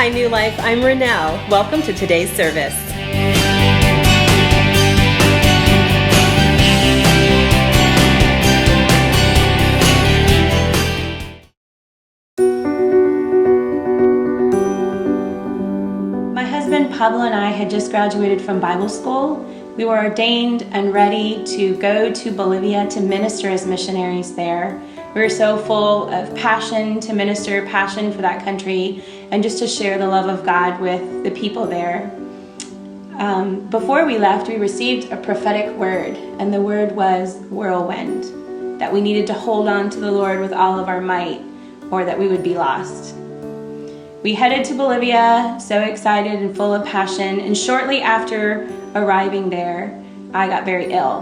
Hi, New Life. I'm Renelle. Welcome to today's service. My husband Pablo and I had just graduated from Bible school. We were ordained and ready to go to Bolivia to minister as missionaries there. We were so full of passion to minister, passion for that country, and just to share the love of God with the people there. Before we left, we received a prophetic word, and the word was whirlwind, that we needed to hold on to the Lord with all of our might, or that we would be lost. We headed to Bolivia, so excited and full of passion, and shortly after arriving there, I got very ill,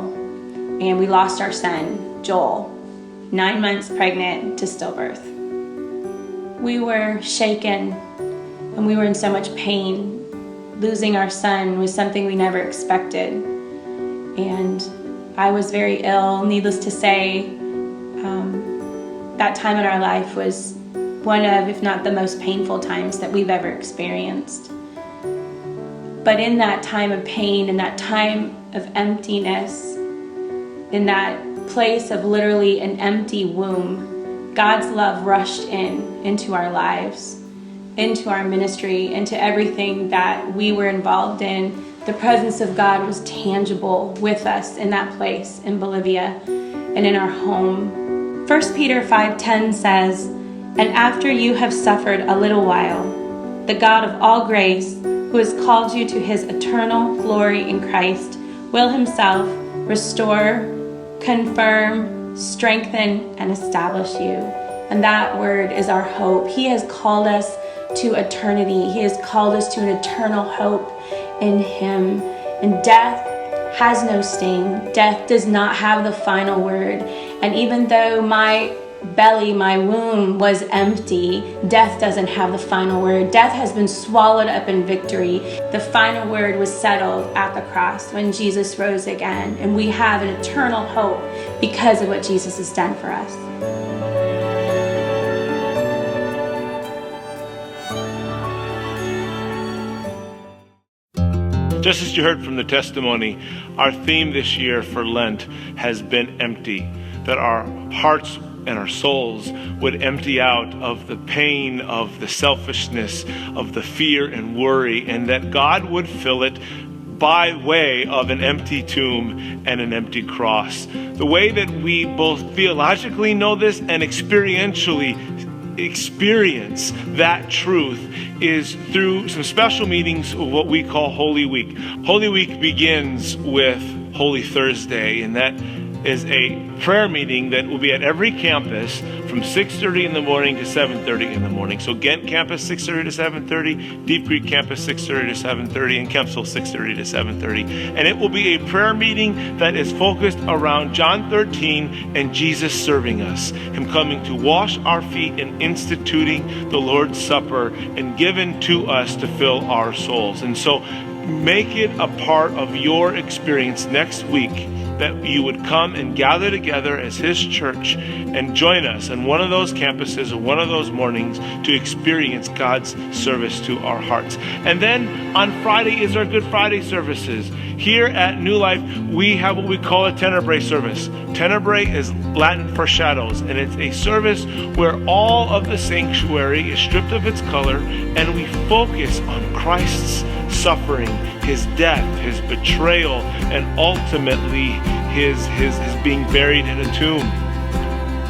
and we lost our son, Joel, 9 months pregnant to stillbirth. We were shaken, and we were in so much pain. Losing our son was something we never expected, and I was very ill. Needless to say, that time in our life was one of, if not the most painful times that we've ever experienced. But in that time of pain, in that time of emptiness, in that place of literally an empty womb, God's love rushed into our lives, into our ministry, into everything that we were involved in. The presence of God was tangible with us in that place in Bolivia and in our home. 1 Peter 5:10 says, "And after you have suffered a little while, the God of all grace, who has called you to his eternal glory in Christ, will himself restore, confirm, strengthen, and establish you." And that word is our hope. He has called us to eternity. He has called us to an eternal hope in him. And death has no sting. Death does not have the final word. And even though my belly, my womb was empty, death doesn't have the final word. Death has been swallowed up in victory. The final word was settled at the cross when Jesus rose again, and we have an eternal hope because of what Jesus has done for us. Just as you heard from the testimony, our theme this year for Lent has been empty, that our hearts and our souls would empty out of the pain, of the selfishness, of the fear and worry, and that God would fill it by way of an empty tomb and an empty cross. The way that we both theologically know this and experientially experience that truth is through some special meetings of what we call Holy Week. Holy Week begins with Holy Thursday, and that is a prayer meeting that will be at every campus from 6:30 in the morning to 7:30 in the morning. So Ghent campus 6:30 to 7:30, Deep Creek campus 6:30 to 7:30, and Kempsville 6:30 to 7:30. And it will be a prayer meeting that is focused around John 13 and Jesus serving us, him coming to wash our feet and instituting the Lord's Supper and given to us to fill our souls. And so make it a part of your experience next week that you would come and gather together as his church and join us on one of those campuses or one of those mornings to experience God's service to our hearts. And then on Friday is our Good Friday services. Here at New Life, we have what we call a Tenebrae service. Tenebrae is Latin for shadows, and it's a service where all of the sanctuary is stripped of its color, and we focus on Christ's suffering, his death, his betrayal, and ultimately his being buried in a tomb.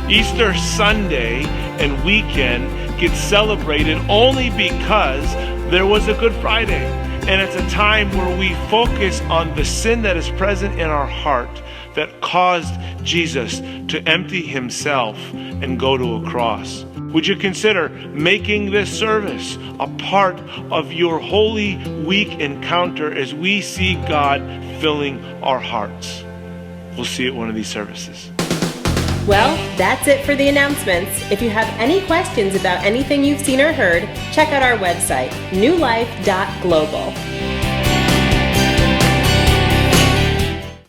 Easter Sunday and weekend gets celebrated only because there was a Good Friday. And it's a time where we focus on the sin that is present in our heart that caused Jesus to empty himself and go to a cross. Would you consider making this service a part of your Holy Week encounter as we see God filling our hearts? We'll see you at one of these services. Well, that's it for the announcements. If you have any questions about anything you've seen or heard, check out our website, newlife.global.